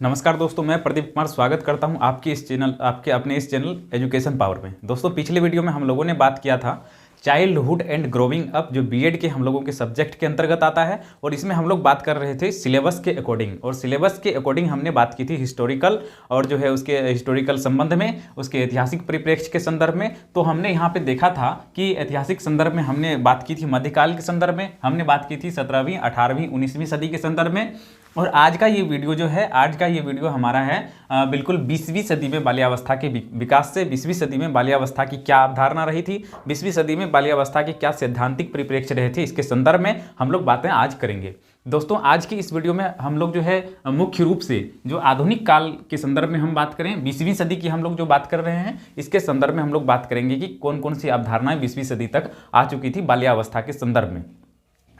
नमस्कार दोस्तों, मैं प्रदीप कुमार स्वागत करता हूं आपके अपने इस चैनल एजुकेशन पावर में। दोस्तों, पिछले वीडियो में हम लोगों ने बात किया था चाइल्डहुड एंड ग्रोइंग अप, जो बीएड के हम लोगों के सब्जेक्ट के अंतर्गत आता है। और इसमें हम लोग बात कर रहे थे सिलेबस के अकॉर्डिंग, और सिलेबस के अकॉर्डिंग हमने बात की थी हिस्टोरिकल और जो है उसके हिस्टोरिकल संबंध में, उसके ऐतिहासिक परिप्रेक्ष्य के संदर्भ में। तो हमने यहाँ पे देखा था कि ऐतिहासिक संदर्भ में हमने बात की थी मध्यकाल के संदर्भ में, हमने बात की थी 17वीं 18वीं 19वीं सदी के संदर्भ में। और आज का ये वीडियो हमारा है बिल्कुल 20वीं सदी में बाल्यावस्था के विकास से, 20वीं सदी में बाल्यावस्था की क्या अवधारणा रही थी, 20वीं सदी में बाल्यावस्था के क्या सैद्धांतिक परिप्रेक्ष्य रहे थे, इसके संदर्भ में हम लोग बातें आज करेंगे। दोस्तों, आज की इस वीडियो में हम लोग जो है मुख्य रूप से जो आधुनिक काल के संदर्भ में हम बात करें, 20वीं सदी की हम लोग जो बात कर रहे हैं, इसके संदर्भ में हम लोग बात करेंगे कि कौन कौन सी अवधारणाएं 20वीं सदी तक आ चुकी थी बाल्यावस्था के संदर्भ में,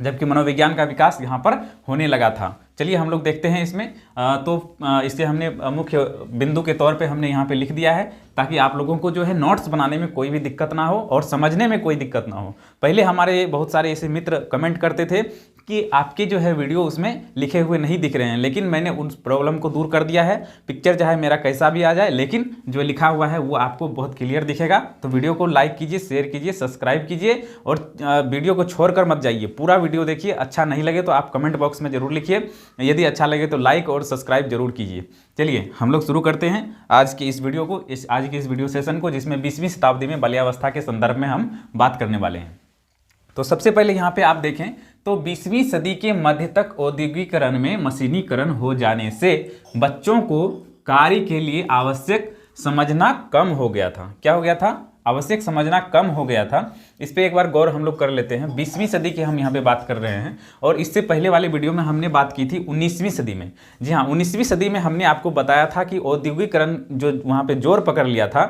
जबकि मनोविज्ञान का विकास यहाँ पर होने लगा था। चलिए हम लोग देखते हैं इसमें। इसे हमने मुख्य बिंदु के तौर पे हमने यहाँ पे लिख दिया है, ताकि आप लोगों को जो है नोट्स बनाने में कोई भी दिक्कत ना हो और समझने में कोई दिक्कत ना हो। पहले हमारे बहुत सारे ऐसे मित्र कमेंट करते थे कि आपके जो है वीडियो उसमें लिखे हुए नहीं दिख रहे हैं, लेकिन मैंने उस प्रॉब्लम को दूर कर दिया है। पिक्चर चाहे मेरा कैसा भी आ जाए, लेकिन जो लिखा हुआ है वो आपको बहुत क्लियर दिखेगा। तो वीडियो को लाइक कीजिए, शेयर कीजिए, सब्सक्राइब कीजिए और वीडियो को छोड़कर मत जाइए, पूरा वीडियो देखिए। अच्छा नहीं लगे तो आप कमेंट बॉक्स में जरूर लिखिए, यदि अच्छा लगे तो लाइक और सब्सक्राइब जरूर कीजिए। चलिए हम लोग शुरू करते हैं आज की इस वीडियो को, आज की इस वीडियो सेशन को, जिसमें 20वीं शताब्दी में बाल्यावस्था के संदर्भ में हम बात करने वाले हैं। तो सबसे पहले यहाँ पे आप देखें तो 20वीं सदी के मध्य तक औद्योगिकरण में मशीनीकरण हो जाने से बच्चों को कार्य के लिए आवश्यक समझना कम हो गया था। क्या हो गया था? आवश्यक समझना कम हो गया था। इस पे एक बार गौर हम लोग कर लेते हैं। 20वीं सदी की हम यहाँ पे बात कर रहे हैं, और इससे पहले वाले वीडियो में हमने बात की थी 19वीं सदी में। जी हाँ, 19वीं सदी में हमने आपको बताया था कि औद्योगिकरण जो वहाँ पे जोर पकड़ लिया था,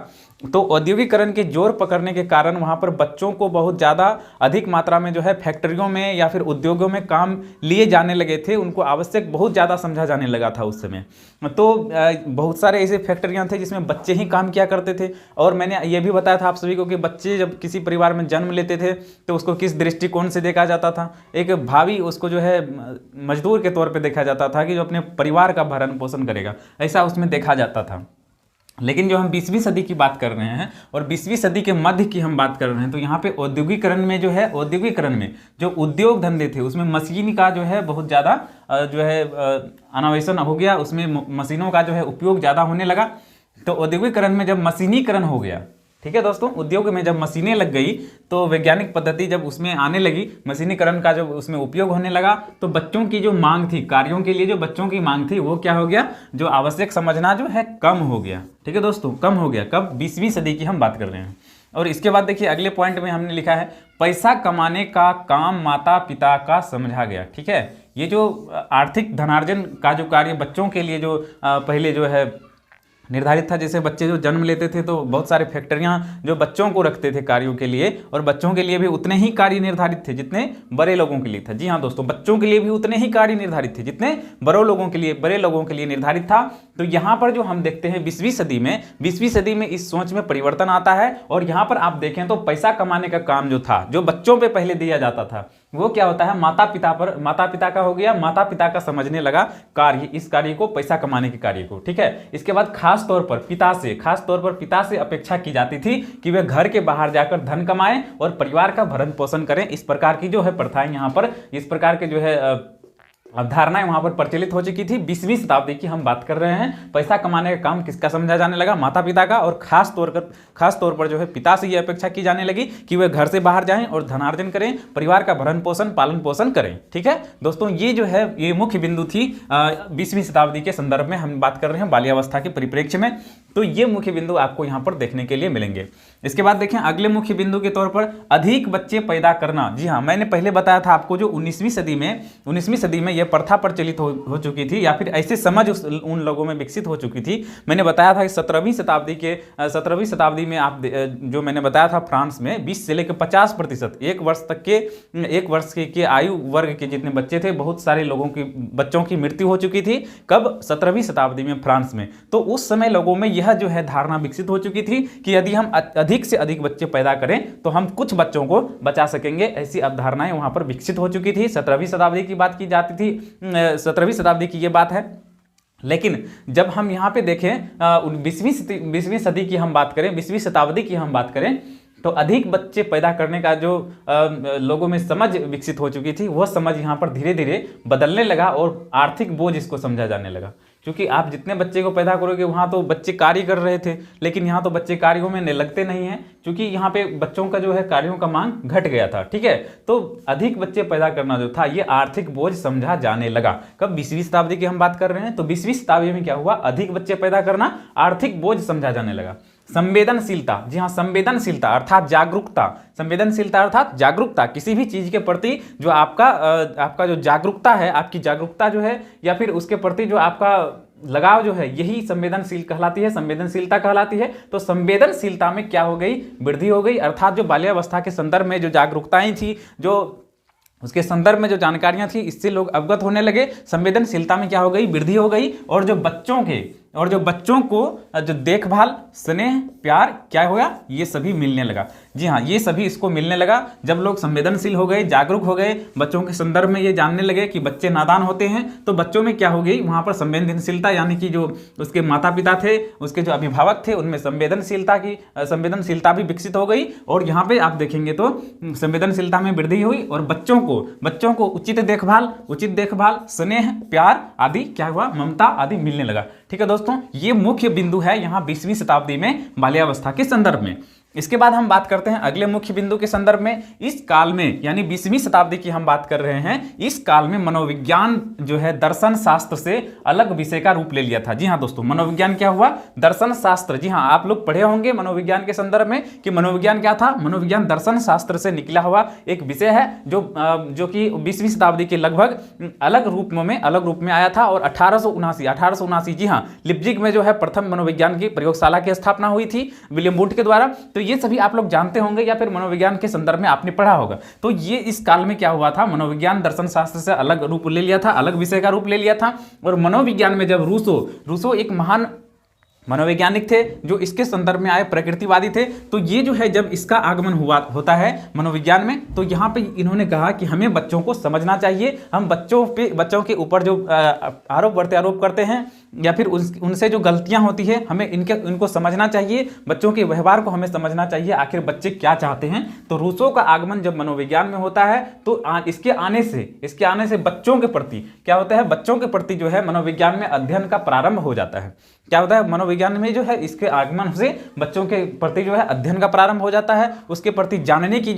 तो औद्योगिकरण के जोर पकड़ने के कारण वहाँ पर बच्चों को बहुत ज़्यादा अधिक मात्रा में जो है फैक्ट्रियों में या फिर उद्योगों में काम लिए जाने लगे थे। उनको आवश्यक बहुत ज़्यादा समझा जाने लगा था उस समय। तो बहुत सारे ऐसे फैक्ट्रियाँ थे जिसमें बच्चे ही काम किया करते थे। और मैंने ये भी बताया था आप सभी को कि बच्चे जब किसी परिवार में जन्म लेते थे तो उसको किस दृष्टिकोण से देखा जाता था। एक भावी उसको जो है मजदूर के तौर पे देखा जाता था कि जो अपने परिवार का भरण पोषण करेगा, ऐसा उसमें देखा जाता था। लेकिन जो हम 20वीं सदी की बात कर रहे हैं और 20वीं सदी के मध्य की हम बात कर रहे हैं, तो यहाँ पे औद्योगिकरण में जो है, औद्योगिकरण में जो उद्योग धंधे थे उसमें मशीन का जो है बहुत ज़्यादा जो है अनावेशन हो गया, उसमें मशीनों का जो है उपयोग ज़्यादा होने लगा। तो औद्योगिकरण में जब मशीनीकरण हो गया, ठीक है दोस्तों, उद्योग में जब मशीनें लग गई तो वैज्ञानिक पद्धति जब उसमें आने लगी, मशीनीकरण का जब उसमें उपयोग होने लगा, तो बच्चों की जो मांग थी, कार्यों के लिए जो बच्चों की मांग थी, वो क्या हो गया, जो आवश्यक समझना जो है कम हो गया। ठीक है दोस्तों, कम हो गया। कब? 20वीं सदी की हम बात कर रहे हैं। और इसके बाद देखिए अगले पॉइंट में हमने लिखा है पैसा कमाने का काम माता पिता का समझा गया। ठीक है, ये जो आर्थिक धनार्जन का जो कार्य बच्चों के लिए जो पहले जो है निर्धारित था, जैसे बच्चे जो जन्म लेते थे तो बहुत सारे फैक्ट्रियां जो बच्चों को रखते थे कार्यों के लिए, और बच्चों के लिए भी उतने ही कार्य निर्धारित थे जितने बड़े लोगों के लिए था। जी हाँ दोस्तों, बच्चों के लिए भी उतने ही कार्य निर्धारित थे जितने बड़े लोगों के लिए निर्धारित था। तो यहाँ पर जो हम देखते हैं 20वीं सदी में इस सोच में परिवर्तन आता है। और यहाँ पर आप देखें तो पैसा कमाने का काम जो था, जो बच्चों पर पहले दिया जाता था, वो क्या होता है, माता पिता का हो गया। माता पिता का समझने लगा कार्य, इस कार्य को, पैसा कमाने के कार्य को। ठीक है, इसके बाद खास तौर पर पिता से अपेक्षा की जाती थी कि वे घर के बाहर जाकर धन कमाएं और परिवार का भरण पोषण करें। इस प्रकार की जो है प्रथाएं यहाँ पर, इस प्रकार के जो है अवधारणाएं वहां पर प्रचलित हो चुकी थी। 20वीं शताब्दी की हम बात कर रहे हैं। पैसा कमाने का काम किसका समझा जाने लगा? माता पिता का। और खास तौर पर जो है पिता से यह अपेक्षा की जाने लगी कि वे घर से बाहर जाएं और धनार्जन करें, परिवार का भरण पोषण, पालन पोषण करें। ठीक है दोस्तों, ये जो है ये मुख्य बिंदु थी 20वीं शताब्दी के संदर्भ में हम बात कर रहे हैं बाल्यावस्था के परिप्रेक्ष्य में। तो ये मुख्य बिंदु आपको यहाँ पर देखने के लिए मिलेंगे। इसके बाद देखें अगले मुख्य बिंदु के तौर पर अधिक बच्चे पैदा करना। जी हाँ, मैंने पहले बताया था आपको जो 19वीं सदी में यह प्रथा प्रचलित हो चुकी थी, या फिर ऐसे समझ उन लोगों में विकसित हो चुकी थी। मैंने बताया था कि 17वीं शताब्दी में आप जो मैंने बताया था फ्रांस में 20 से लेकर 50% एक वर्ष के आयु वर्ग के जितने बच्चे थे, बहुत सारे बच्चों की मृत्यु हो चुकी थी। कब? 17वीं शताब्दी में फ्रांस में। तो उस समय लोगों में यह जो है धारणा विकसित हो चुकी थी कि यदि हम अधिक से अधिक बच्चे पैदा करें तो हम कुछ बच्चों को बचा सकेंगे। ऐसी अवधारणाएं वहां पर विकसित हो चुकी थी। 17वीं शताब्दी की बात की जाती थी, 17वीं शताब्दी की ये बात है। लेकिन जब हम यहाँ पे देखें 20वीं सदी की हम बात करें, 20वीं शताब्दी की हम बात करें, तो अधिक बच्चे पैदा करने का जो लोगों में समझ विकसित हो चुकी थी, वह समझ यहाँ पर धीरे धीरे बदलने लगा और आर्थिक बोझ इसको समझा जाने लगा। क्योंकि आप जितने बच्चे को पैदा करोगे वहाँ तो बच्चे कार्य कर रहे थे, लेकिन यहाँ तो बच्चे कार्यों में लगते नहीं हैं, क्योंकि यहाँ पे बच्चों का जो है कार्यों का मांग घट गया था। ठीक है, तो अधिक बच्चे पैदा करना जो था ये आर्थिक बोझ समझा जाने लगा। कब? 20वीं शताब्दी की हम बात कर रहे हैं। तो 20वीं शताब्दी में क्या हुआ? अधिक बच्चे पैदा करना आर्थिक बोझ समझा जाने लगा। संवेदनशीलता, जी हाँ, संवेदनशीलता अर्थात जागरूकता, संवेदनशीलता अर्थात जागरूकता, किसी भी चीज के प्रति जो आपका जो जागरूकता है, आपकी जागरूकता जो है या फिर उसके प्रति जो आपका लगाव जो है, यही संवेदनशील कहलाती है, संवेदनशीलता कहलाती है। तो संवेदनशीलता में क्या हो गई? वृद्धि हो गई, अर्थात जो बाल्यावस्था के संदर्भ में जो जागरूकताएं थी, जो उसके संदर्भ में जो जानकारियां थी, इससे लोग अवगत होने लगे। संवेदनशीलता में क्या हो गई? वृद्धि हो गई। और जो बच्चों को जो देखभाल, स्नेह, प्यार क्या होगा? ये सभी मिलने लगा। जी हाँ, ये सभी इसको मिलने लगा। जब लोग संवेदनशील हो गए, जागरूक हो गए, बच्चों के संदर्भ में ये जानने लगे कि बच्चे नादान होते हैं, तो बच्चों में क्या हो गई? वहाँ पर संवेदनशीलता, यानी कि जो उसके माता पिता थे, उसके जो अभिभावक थे, उनमें संवेदनशीलता भी विकसित हो गई। और यहाँ पे आप देखेंगे तो संवेदनशीलता में वृद्धि हुई और बच्चों को उचित देखभाल, स्नेह, प्यार आदि क्या हुआ? ममता आदि मिलने लगा। ठीक है दोस्तों, ये मुख्य बिंदु है यहाँ 20वीं शताब्दी में बाल्यावस्था के संदर्भ में। इसके बाद हम बात करते हैं अगले मुख्य बिंदु के संदर्भ में। इस काल में, यानी 20वीं शताब्दी की हम बात कर रहे हैं, इस काल में मनोविज्ञान जो है दर्शन शास्त्र से अलग विषय का रूप ले लिया था। जी हाँ दोस्तों, मनोविज्ञान क्या हुआ? दर्शन शास्त्र। जी हाँ, आप लोग पढ़े होंगे मनोविज्ञान के संदर्भ में कि मनोविज्ञान क्या था। मनोविज्ञान दर्शन शास्त्र से निकला हुआ एक विषय है जो कि 20वीं शताब्दी के लगभग अलग रूप में आया था। और 1879 जी हाँ, लिप्जिग में जो है प्रथम मनोविज्ञान की प्रयोगशाला की स्थापना हुई थी विलियम वुंट के द्वारा। तो ये सभी आप लोग जानते होंगे या फिर मनोविज्ञान के संदर्भ में आपने पढ़ा होगा। तो ये इस काल में क्या हुआ था? मनोविज्ञान दर्शन शास्त्र से अलग रूप ले लिया था, अलग विषय का रूप ले लिया था। और मनोविज्ञान में जब रूसो एक महान मनोवैज्ञानिक थे जो इसके संदर्भ में आए, प्रकृतिवादी थे। तो ये जो है जब इसका आगमन होता है मनोविज्ञान में, तो यहाँ पे इन्होंने कहा कि हमें बच्चों को समझना चाहिए। हम बच्चों के ऊपर जो आरोप प्रत्यारोप करते हैं या फिर उनसे जो गलतियां होती है, हमें इनको समझना चाहिए। बच्चों के व्यवहार को हमें समझना चाहिए, आखिर बच्चे क्या चाहते हैं। तो रूसो का आगमन जब मनोविज्ञान में होता है तो इसके आने से बच्चों के प्रति क्या होता है? बच्चों के प्रति जो है मनोविज्ञान में अध्ययन का प्रारंभ हो जाता है। क्या होता है? मनोविज्ञान में जो है इसके आगमन से बच्चों के प्रति जो है अध्ययन का प्रारंभ हो जाता है, उसके प्रति जानने की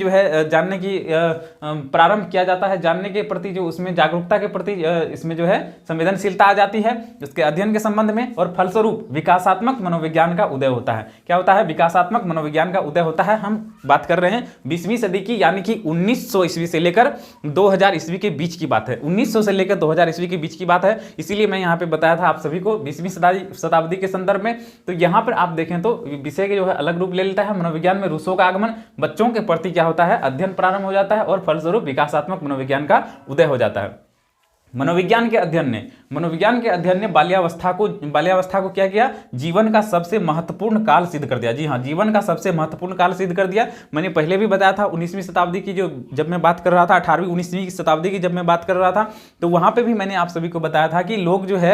प्रारंभ किया जाता है, जानने के प्रति जो उसमें जागरूकता के प्रति इसमें जो है संवेदनशीलता आ जाती है उसके अध्ययन के संबंध में। और फलस्वरूप विकासात्मक मनोविज्ञान का उदय होता है। क्या होता है? विकासात्मक मनोविज्ञान का उदय होता है। हम बात कर रहे हैं 20वीं सदी की, यानी कि 1900 ईस्वी से लेकर 2000 ईस्वी के बीच की बात है। 1900 से लेकर 2000 ईस्वी के बीच की बात है। इसीलिए मैं यहाँ पे बताया था आप सभी को 20वीं शताब्दी के संदर्भ में। तो यहाँ पर आप देखें तो विषय के जो है अलग रूप ले लेता है। मनोविज्ञान में रूसो का आगमन, बच्चों के प्रति क्या होता है? अध्ययन प्रारंभ हो जाता है और फलस्वरूप विकासात्मक मनोविज्ञान का उदय हो जाता है। मनोविज्ञान के अध्ययन ने बाल्यावस्था को क्या किया? जीवन का सबसे महत्वपूर्ण काल सिद्ध कर दिया। जी हाँ, जीवन का सबसे महत्वपूर्ण काल सिद्ध कर दिया। मैंने पहले भी बताया था 19वीं शताब्दी की जब मैं बात कर रहा था, 18वीं 19वीं शताब्दी की जब मैं बात कर रहा था, तो वहां पे भी मैंने आप सभी को बताया था कि लोग जो है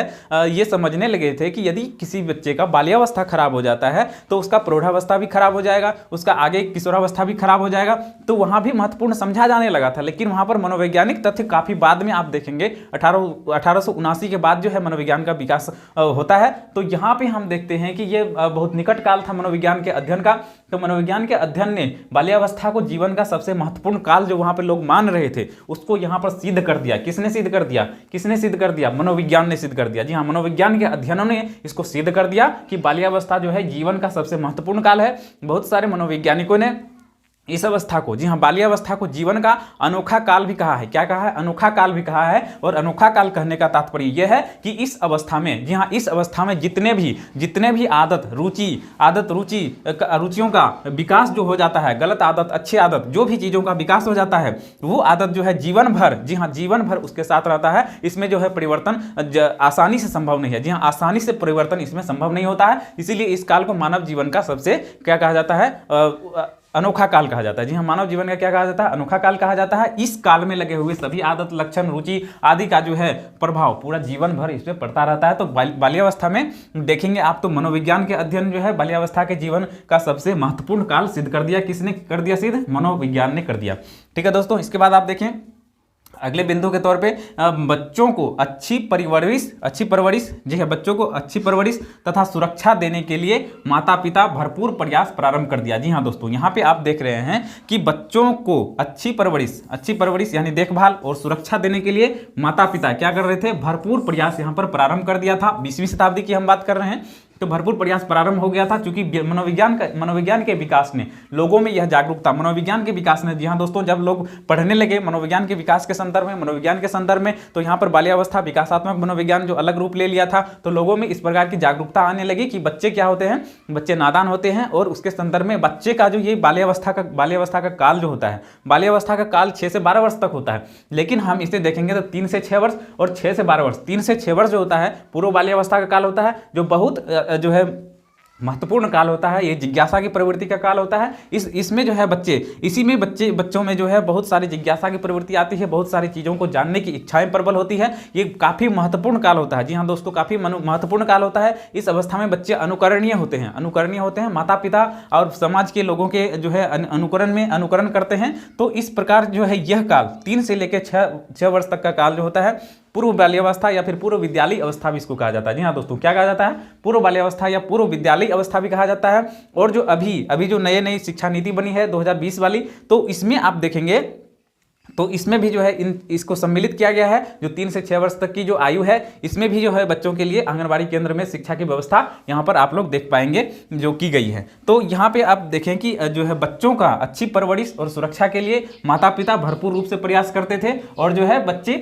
ये समझने लगे थे कि यदि किसी बच्चे का बाल्यावस्था खराब हो जाता है तो उसका प्रौढ़ावस्था भी खराब हो जाएगा, उसका आगे किशोरावस्था भी खराब हो जाएगा। तो वहां भी महत्वपूर्ण समझा जाने लगा था। लेकिन वहां पर मनोवैज्ञानिक तथ्य काफी बाद में आप देखेंगे 1879 के बाद जो है मनोविज्ञान का विकास होता है। तो यहाँ पे हम देखते हैं कि ये बहुत निकट काल था मनोविज्ञान के अध्ययन का। तो मनोविज्ञान के अध्ययन ने बाल्यावस्था को जीवन का सबसे महत्वपूर्ण काल जो वहाँ पे लोग मान रहे थे उसको यहाँ पर सिद्ध कर दिया। किसने सिद्ध कर दिया? मनोविज्ञान ने सिद्ध कर दिया। जी हाँ, मनोविज्ञान के अध्ययनों ने इसको सिद्ध कर दिया कि बाल्यावस्था जो है जीवन का सबसे महत्वपूर्ण काल है। बहुत सारे मनोवैज्ञानिकों ने इस अवस्था को, जी हाँ, बाल्यावस्था को जीवन का अनोखा काल भी कहा है। क्या कहा है? अनोखा काल भी कहा है। और अनोखा काल कहने का तात्पर्य यह है कि इस अवस्था में, जी हाँ, इस अवस्था में जितने भी रुचियों का विकास जो हो जाता है, गलत आदत, अच्छी आदत, जो भी चीजों का विकास हो जाता है, वो आदत जो है जीवन भर, जी हाँ, जीवन भर उसके साथ रहता है। इसमें जो है परिवर्तन आसानी से संभव नहीं है। जी हाँ, आसानी से परिवर्तन इसमें संभव नहीं होता है। इसीलिए इस काल को मानव जीवन का सबसे क्या कहा जाता है? अनोखा काल कहा जाता है। जी हाँ, मानव जीवन का क्या कहा जाता है? अनोखा काल कहा जाता है। इस काल में लगे हुए सभी आदत, लक्षण, रुचि आदि का जो है प्रभाव पूरा जीवन भर इस पे पड़ता रहता है। तो बाल्यावस्था में देखेंगे आप तो मनोविज्ञान के अध्ययन जो है बाल्यावस्था के जीवन का सबसे महत्वपूर्ण काल सिद्ध कर दिया। किसने कर दिया सिद्ध? मनोविज्ञान ने कर दिया। ठीक है दोस्तों, इसके बाद आप देखें अगले बिंदु के तौर पे बच्चों को अच्छी परवरिश जी है, बच्चों को अच्छी परवरिश तथा सुरक्षा देने के लिए माता पिता भरपूर प्रयास प्रारंभ कर दिया। जी हाँ दोस्तों, यहाँ पे आप देख रहे हैं कि बच्चों को अच्छी परवरिश यानी देखभाल और सुरक्षा देने के लिए माता पिता क्या कर रहे थे? भरपूर प्रयास यहाँ पर प्रारंभ कर दिया था। 20वीं शताब्दी की हम बात कर रहे हैं, तो भरपूर प्रयास प्रारंभ हो गया था, क्योंकि मनोविज्ञान के विकास ने लोगों में यह जागरूकता, मनोविज्ञान के विकास ने, जी हाँ दोस्तों, जब लोग पढ़ने लगे मनोविज्ञान के विकास के संदर्भ में, मनोविज्ञान के संदर्भ में, तो यहाँ पर बाल्यावस्था विकासात्मक मनोविज्ञान जो अलग रूप ले लिया था, तो लोगों में इस प्रकार की जागरूकता आने लगी कि बच्चे क्या होते हैं? बच्चे नादान होते हैं, और उसके संदर्भ में बच्चे का जो ये बाल्यावस्था का काल जो होता है, बाल्यावस्था का काल 6 से 12 वर्ष तक होता है। लेकिन हम इसे देखेंगे तो 3 से 6 वर्ष और 6 से 12 वर्ष, 3 से 6 वर्ष जो होता है पूर्व बाल्यावस्था का काल होता है, जो बहुत जो है महत्वपूर्ण काल होता है। ये जिज्ञासा की प्रवृत्ति का काल होता है। इसमें जो है बच्चों में जो है बहुत सारी जिज्ञासा की प्रवृत्ति आती है, बहुत सारी चीज़ों को जानने की इच्छाएं प्रबल होती है। ये काफ़ी महत्वपूर्ण काल होता है। जी हाँ दोस्तों, काफ़ी महत्वपूर्ण काल होता है। इस अवस्था में बच्चे अनुकरणीय होते हैं, माता पिता और समाज के लोगों के जो है अनुकरण करते हैं। तो इस प्रकार जो है यह काल 3 से लेकर 6 वर्ष तक का काल जो होता है पूर्व बाल्यावस्था या फिर पूर्व विद्यालयी अवस्था भी इसको कहा जाता है। जी हाँ दोस्तों, क्या कहा जाता है? पूर्व बाल्यावस्था या पूर्व विद्यालयी अवस्था भी कहा जाता है। और जो अभी जो नई शिक्षा नीति बनी है 2020 वाली, तो इसमें आप देखेंगे तो इसमें भी जो है इसको सम्मिलित किया गया है। जो 3 से 6 वर्ष तक की जो आयु है, इसमें भी जो है बच्चों के लिए आंगनबाड़ी केंद्र में शिक्षा की व्यवस्था यहाँ पर आप लोग देख पाएंगे जो की गई है। तो यहाँ पे आप देखें कि जो है बच्चों का अच्छी परवरिश और सुरक्षा के लिए माता पिता भरपूर रूप से प्रयास करते थे। और जो है बच्चे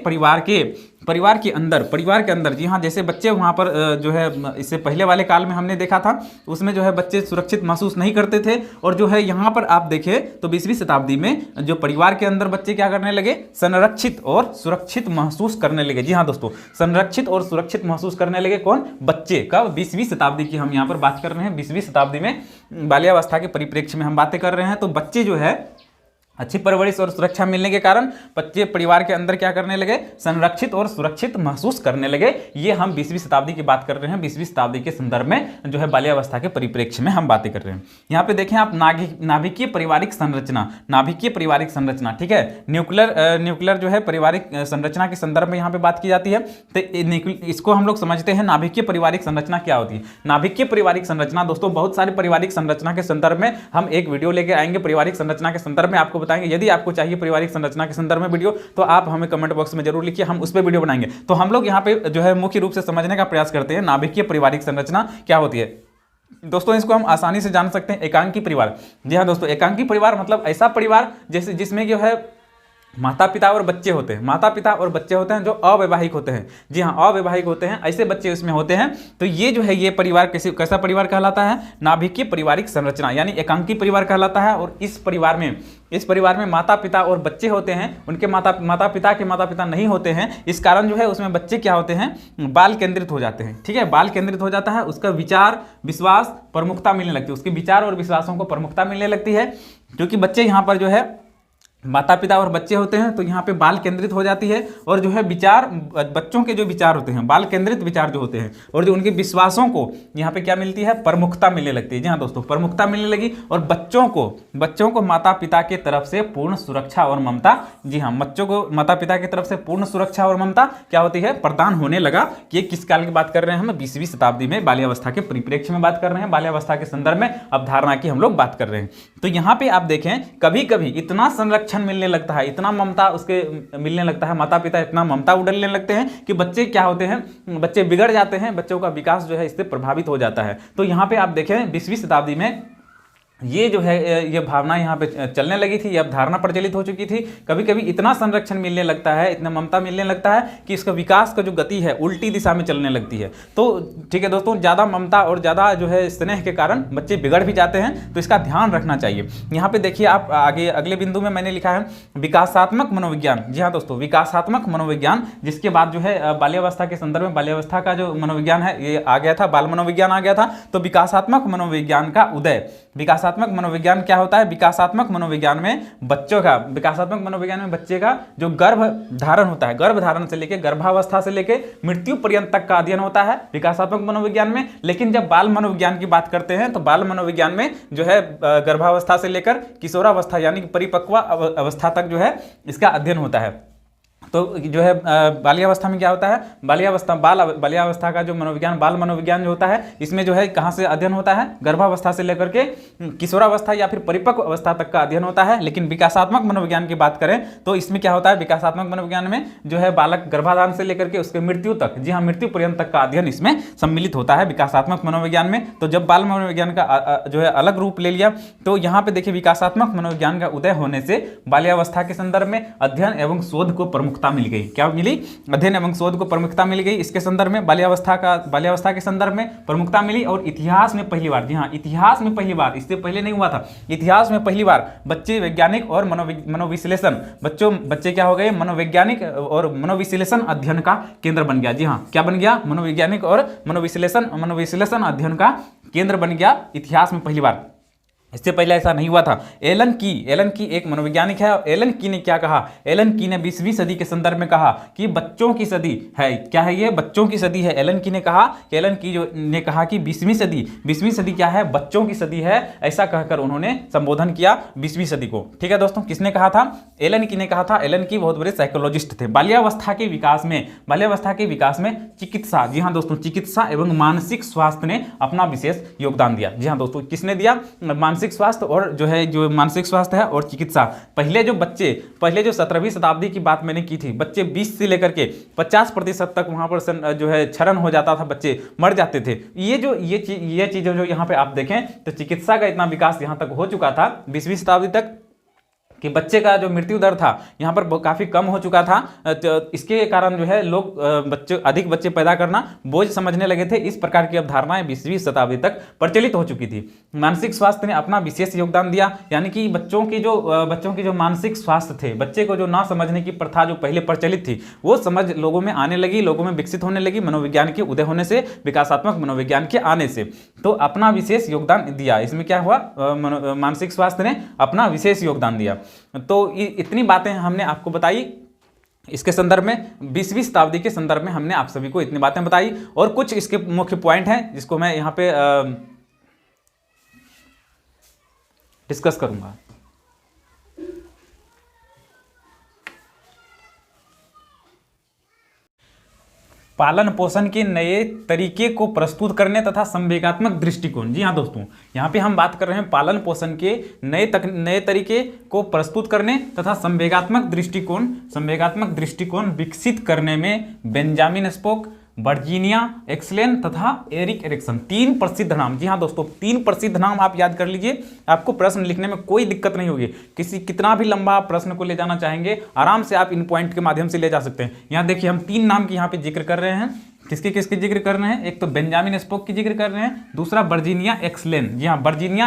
परिवार के अंदर जी हाँ, जैसे बच्चे वहाँ पर जो है इससे पहले वाले काल में हमने देखा था, उसमें जो है बच्चे सुरक्षित महसूस नहीं करते थे। और जो है यहाँ पर आप देखें तो 20वीं शताब्दी में जो परिवार के अंदर बच्चे क्या करने लगे? संरक्षित और सुरक्षित महसूस करने लगे। जी हाँ दोस्तों, संरक्षित और सुरक्षित महसूस करने लगे। कौन? बच्चे। कब? 20वीं शताब्दी की हम यहाँ पर बात कर रहे हैं। 20वीं शताब्दी में बाल्यावस्था के परिप्रेक्ष्य में हम बातें कर रहे हैं। तो बच्चे जो है अच्छी परवरिश और सुरक्षा मिलने के कारण बच्चे परिवार के अंदर क्या करने लगे? संरक्षित और सुरक्षित महसूस करने लगे। ये हम 20वीं शताब्दी की बात कर रहे हैं। 20वीं शताब्दी के संदर्भ में जो है बाल्यावस्था के परिप्रेक्ष्य में हम बातें कर रहे हैं। यहाँ पे देखें आप नाभिकीय पारिवारिक संरचना, ठीक है, न्यूक्लियर जो है पारिवारिक संरचना के संदर्भ में यहाँ पे बात की जाती है। तो इसको हम लोग समझते हैं नाभिकीय पारिवारिक संरचना क्या होती है। नाभिकीय पारिवारिक संरचना दोस्तों, बहुत सारी पारिवारिक संरचना के संदर्भ में हम एक वीडियो लेके आएंगे। पारिवारिक संरचना के संदर्भ में आपको बताएंगे। यदि आपको चाहिए पारिवारिक संरचना के संदर्भ में वीडियो, तो आप हमें कमेंट बॉक्स में जरूर लिखिए, हम उस पर वीडियो बनाएंगे। तो हम लोग यहाँ पे जो है मुख्य रूप से समझने का प्रयास करते हैं नाभिकीय पारिवारिक संरचना क्या होती है। दोस्तों इसको हम आसानी से जान सकते हैं, एकांकी परिवार। जी हाँ दोस्तों, एकांकी परिवार मतलब ऐसा परिवार जिसमें जो है माता पिता और बच्चे होते हैं जो अवैवाहिक होते हैं। जी हाँ, अवैवाहिक होते हैं, ऐसे बच्चे उसमें होते हैं। तो ये जो है ये परिवार कैसा परिवार कहलाता है? नाभिकीय पारिवारिक संरचना यानी एकांकी परिवार कहलाता है। और इस परिवार में माता पिता और बच्चे होते हैं। उनके माता पिता नहीं होते हैं। इस कारण जो है उसमें बच्चे क्या होते हैं? बाल केंद्रित हो जाते हैं। ठीक है, बाल केंद्रित हो जाता है। उसका विचार विश्वास प्रमुखता मिलने लगती है, उसके विचार और विश्वासों को प्रमुखता मिलने लगती है। क्योंकि बच्चे यहाँ पर जो है माता पिता और बच्चे होते हैं, तो यहाँ पे बाल केंद्रित हो जाती है। और जो है विचार, बच्चों के जो विचार होते हैं, बाल केंद्रित विचार जो होते हैं, और जो उनके विश्वासों को यहाँ पे क्या मिलती है? प्रमुखता मिलने लगती है। जी हाँ दोस्तों, प्रमुखता मिलने लगी। और बच्चों को माता पिता की तरफ से पूर्ण सुरक्षा और ममता, जी हाँ, बच्चों को माता पिता की तरफ से पूर्ण सुरक्षा और ममता क्या होती है? प्रदान होने लगा। कि किस काल की बात कर रहे हैं हम? 20वीं शताब्दी में बाल्यावस्था के परिप्रेक्ष्य में बात कर रहे हैं। बाल्यावस्था के संदर्भ में अवधारणा की हम लोग बात कर रहे हैं। तो यहाँ पे आप देखें, कभी कभी इतना संरक्षण मिलने लगता है, इतना ममता उसके मिलने लगता है, माता पिता इतना ममता उड़लने लगते हैं कि बच्चे क्या होते हैं? बच्चे बिगड़ जाते हैं। बच्चों का विकास जो है इससे प्रभावित हो जाता है। तो यहाँ पे आप देखें 20वीं शताब्दी में ये जो है ये भावना यहाँ पे चलने लगी थी, ये अवधारणा प्रचलित हो चुकी थी। कभी कभी इतना संरक्षण मिलने लगता है, इतना ममता मिलने लगता है कि इसका विकास का जो गति है उल्टी दिशा में चलने लगती है। तो ठीक है दोस्तों, ज़्यादा ममता और ज़्यादा जो है स्नेह के कारण बच्चे बिगड़ भी जाते हैं। तो इसका ध्यान रखना चाहिए। यहाँ पे देखिए आप आगे अगले बिंदु में मैंने लिखा है विकासात्मक मनोविज्ञान। जी हाँ दोस्तों, विकासात्मक मनोविज्ञान, जिसके बाद जो है बाल्यावस्था के संदर्भ में बाल्यावस्था का जो मनोविज्ञान है ये आ गया था, बाल मनोविज्ञान आ गया था। तो विकासात्मक मनोविज्ञान का उदय विकासात्मक मनोविज्ञान क्या होता है? विकासात्मक मनोविज्ञान में बच्चों का, विकासात्मक मनोविज्ञान में बच्चे का जो गर्भ धारण होता है, गर्भ धारण से लेकर गर्भावस्था से लेकर मृत्यु पर्यंत तक का अध्ययन होता है विकासात्मक मनोविज्ञान में। लेकिन जब बाल मनोविज्ञान की बात करते हैं तो बाल मनोविज्ञान में जो है गर्भावस्था से लेकर किशोरावस्था यानी कि परिपक्व अवस्था तक जो है इसका अध्ययन होता है। तो जो है बाल्यावस्था में क्या होता है? बाल्यावस्था का जो मनोविज्ञान, बाल मनोविज्ञान जो होता है, इसमें जो है कहाँ से अध्ययन होता है? गर्भावस्था से लेकर के किशोरावस्था या फिर परिपक्व अवस्था तक का अध्ययन होता है। लेकिन विकासात्मक मनोविज्ञान की बात करें तो इसमें क्या होता है? विकासात्मक मनोविज्ञान में जो है बालक गर्भाधान से लेकर के उसके मृत्यु तक, जी हाँ, मृत्यु पर्यंत तक का अध्ययन इसमें सम्मिलित होता है विकासात्मक मनोविज्ञान में। तो जब बाल मनोविज्ञान का जो है अलग रूप ले लिया तो यहाँ पे देखिए विकासात्मक मनोविज्ञान का उदय होने से बाल्यावस्था के संदर्भ में अध्ययन एवं शोध को प्रमुखता मिल गई। क्या मिली? अध्ययन एवं शोध को प्रमुखता मिल गई। इसके संदर्भ में बाल्यावस्था के संदर्भ में प्रमुखता मिली। और इतिहास में पहली बार, जी हाँ, इतिहास में पहली बार, इससे पहले नहीं हुआ था, इतिहास में पहली बार बच्चे वैज्ञानिक और मनोविश्लेषण, बच्चे क्या हो गए? मनोवैज्ञानिक और मनोविश्लेषण अध्ययन का केंद्र बन गया। जी हाँ, क्या बन गया? मनोवैज्ञानिक और मनोविश्लेषण अध्ययन का केंद्र बन गया इतिहास में पहली बार। इससे पहले ऐसा नहीं हुआ था। एलन की एक मनोवैज्ञानिक है। एलन की ने क्या कहा? एलन की ने 20वीं सदी के संदर्भ में कहा कि बच्चों की सदी है। क्या है ये? बच्चों की सदी है। एलन की ने कहा कि 20वीं सदी क्या है? बच्चों की सदी है। ऐसा कहकर उन्होंने संबोधन किया 20वीं सदी को। ठीक है दोस्तों, किसने कहा था? एलन की ने कहा था। एलन की बहुत बड़े साइकोलॉजिस्ट थे। बाल्यावस्था के विकास में चिकित्सा, जी हाँ दोस्तों, चिकित्सा एवं मानसिक स्वास्थ्य ने अपना विशेष योगदान दिया। जी हाँ दोस्तों, किसने दिया? मानसिक स्वास्थ्य और जो मानसिक स्वास्थ्य है और चिकित्सा। पहले जो 17वीं शताब्दी की बात मैंने की थी, बच्चे 20 से लेकर के 50% तक वहां पर जो है क्षरण हो जाता था, बच्चे मर जाते थे। ये चीजें जो यहाँ पे आप देखें तो चिकित्सा का इतना विकास यहाँ तक हो चुका था 20वीं शताब्दी तक कि बच्चे का जो मृत्यु दर था यहाँ पर काफ़ी कम हो चुका था। तो इसके कारण जो है लोग अधिक बच्चे पैदा करना बोझ समझने लगे थे। इस प्रकार की अवधारणाएं 20वीं शताब्दी तक प्रचलित हो चुकी थी। मानसिक स्वास्थ्य ने अपना विशेष योगदान दिया, यानी कि बच्चों की जो मानसिक स्वास्थ्य थे, बच्चे को जो ना समझने की प्रथा जो पहले प्रचलित थी, वो समझ लोगों में आने लगी, लोगों में विकसित होने लगी मनोविज्ञान के उदय होने से, विकासात्मक मनोविज्ञान के आने से। तो अपना विशेष योगदान दिया। इसमें क्या हुआ? मानसिक स्वास्थ्य ने अपना विशेष योगदान दिया। तो इतनी बातें हमने आपको बताई इसके संदर्भ में, 20वीं शताब्दी के संदर्भ में हमने आप सभी को इतनी बातें बताई। और कुछ इसके मुख्य पॉइंट हैं जिसको मैं यहाँ पे डिस्कस करूंगा। पालन पोषण के नए तरीके को प्रस्तुत करने तथा संवेगात्मक दृष्टिकोण। जी हाँ दोस्तों, यहाँ पे हम बात कर रहे हैं पालन पोषण के नए तरीके को प्रस्तुत करने तथा संवेगात्मक दृष्टिकोण विकसित करने में बेंजामिन स्पोक, वर्जीनिया एक्सलेन तथा एरिक एरिक्सन, 3 प्रसिद्ध नाम। जी हाँ दोस्तों, 3 प्रसिद्ध नाम आप याद कर लीजिए, आपको प्रश्न लिखने में कोई दिक्कत नहीं होगी। कितना भी लंबा आप प्रश्न को ले जाना चाहेंगे, आराम से आप इन पॉइंट के माध्यम से ले जा सकते हैं। यहाँ देखिए हम 3 नाम की यहाँ पे जिक्र कर रहे हैं। किसके जिक्र कर रहे हैं? एक तो बेंजामिन स्पोक की जिक्र कर रहे हैं, दूसरा वर्जीनिया एक्सलेन। जी हाँ, वर्जीनिया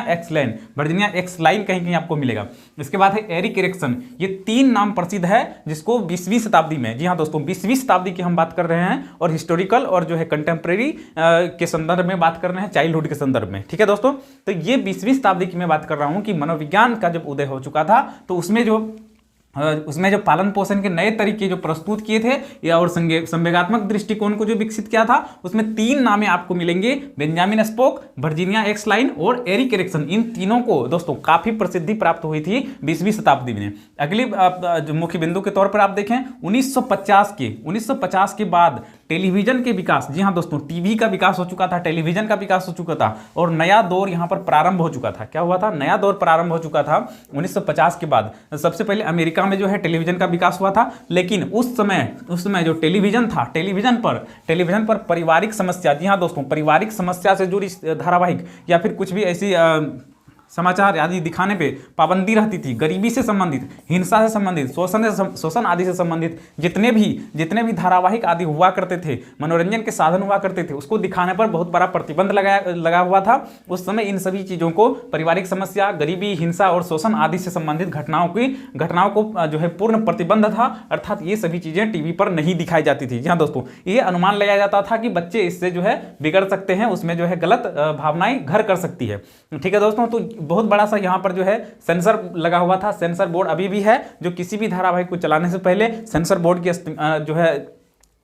एक्सलाइन कहीं आपको मिलेगा। इसके बाद है एरिक एरिक्सन। ये 3 नाम प्रसिद्ध है जिसको 20वीं शताब्दी में, जी हाँ दोस्तों, 20वीं शताब्दी की हम बात कर रहे हैं और हिस्टोरिकल और जो है कंटेम्प्रेरी के संदर्भ में बात कर रहे हैं, चाइल्डहुड के संदर्भ में। ठीक है दोस्तों, तो ये 20वीं शताब्दी की मैं बात कर रहा हूँ कि मनोविज्ञान का जब उदय हो चुका था तो उसमें जो पालन पोषण के नए तरीके जो प्रस्तुत किए थे या और संवेगात्मक दृष्टिकोण को जो विकसित किया था, उसमें 3 नामें आपको मिलेंगे, बेंजामिन स्पोक, वर्जीनिया एक्सलाइन और एरिक एरिक्सन। इन तीनों को दोस्तों काफी प्रसिद्धि प्राप्त हुई थी 20वीं शताब्दी में। अगली जो मुख्य बिंदु के तौर पर आप देखें 1950 के बाद टेलीविजन के विकास। जी हाँ दोस्तों, टीवी का विकास हो चुका था, टेलीविजन का विकास हो चुका था और नया दौर यहाँ पर प्रारंभ हो चुका था। क्या हुआ था? नया दौर प्रारंभ हो चुका था 1950 के बाद। सबसे पहले अमेरिका में जो है टेलीविजन का विकास हुआ था, लेकिन उस समय जो टेलीविजन था, टेलीविजन पर पारिवारिक समस्या, जी हाँ दोस्तों, पारिवारिक समस्या से जुड़ी धारावाहिक या फिर कुछ भी ऐसी समाचार आदि दिखाने पे पाबंदी रहती थी। गरीबी से संबंधित, हिंसा से संबंधित, शोषण आदि से संबंधित जितने भी धारावाहिक आदि हुआ करते थे, मनोरंजन के साधन हुआ करते थे, उसको दिखाने पर बहुत बड़ा प्रतिबंध लगा हुआ था। उस समय इन सभी चीज़ों को, पारिवारिक समस्या, गरीबी, हिंसा और शोषण आदि से संबंधित घटनाओं को जो है पूर्ण प्रतिबंध था, अर्थात ये सभी चीज़ें टीवी पर नहीं दिखाई जाती थी। जी हाँ दोस्तों, ये अनुमान लगाया जाता था कि बच्चे इससे जो है बिगड़ सकते हैं, उसमें जो है गलत भावनाएं घर कर सकती है। ठीक है दोस्तों, तो बहुत बड़ा सा यहाँ पर जो है सेंसर लगा हुआ था। सेंसर बोर्ड अभी भी है, जो किसी भी धारावाहिक को चलाने से पहले सेंसर बोर्ड की जो है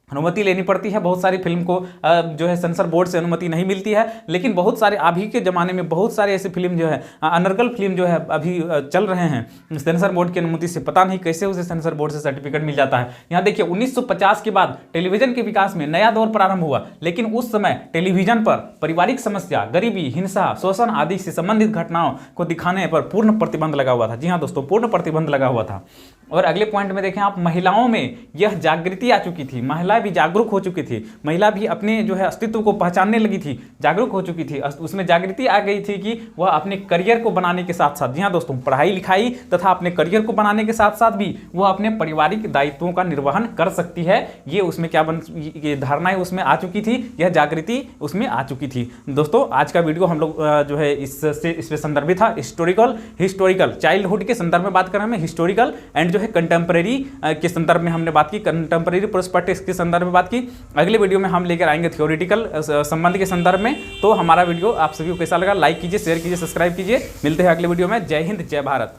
अनुमति लेनी पड़ती है। बहुत सारी फिल्म को जो है सेंसर बोर्ड से अनुमति नहीं मिलती है, लेकिन बहुत सारे अभी के ज़माने में बहुत सारे ऐसे फिल्म जो है अनर्गल फिल्म जो है अभी चल रहे हैं सेंसर बोर्ड की अनुमति से। पता नहीं कैसे उसे सेंसर बोर्ड से सर्टिफिकेट मिल जाता है। यहाँ देखिए 1950 के बाद टेलीविजन के विकास में नया दौर प्रारंभ हुआ, लेकिन उस समय टेलीविजन पर पारिवारिक समस्या, गरीबी, हिंसा, शोषण आदि से संबंधित घटनाओं को दिखाने पर पूर्ण प्रतिबंध लगा हुआ था। जी हाँ दोस्तों, पूर्ण प्रतिबंध लगा हुआ था। और अगले पॉइंट में देखें आप, महिलाओं में यह जागृति आ चुकी थी, महिला भी जागरूक हो चुकी थी, महिला भी अपने जो है अस्तित्व को पहचानने लगी थी, जागरूक हो चुकी थी, उसमें जागृति आ गई थी कि वह अपने करियर को बनाने के साथ साथ, जी हाँ दोस्तों, पढ़ाई लिखाई तथा अपने करियर को बनाने के साथ साथ भी वह अपने पारिवारिक दायित्वों का निर्वहन कर सकती है। ये उसमें क्या ये धारणाएं उसमें आ चुकी थी, यह जागृति उसमें आ चुकी थी। दोस्तों आज का वीडियो हम लोग जो है इससे संदर्भित था हिस्टोरिकल चाइल्डहुड के संदर्भ में बात कर रहे हैं, हिस्टोरिकल एंड जो है कंटेम्परेरी के संदर्भ में हमने बात की, कंटेम्परेरी प्रोस्पेक्टिव के संदर्भ में बात की। अगले वीडियो में हम लेकर आएंगे थ्योरेटिकल संबंध के संदर्भ में। तो हमारा वीडियो आप सभी को कैसा लगा, लाइक कीजिए, शेयर कीजिए, सब्सक्राइब कीजिए। मिलते हैं अगले वीडियो में। जय हिंद, जय भारत।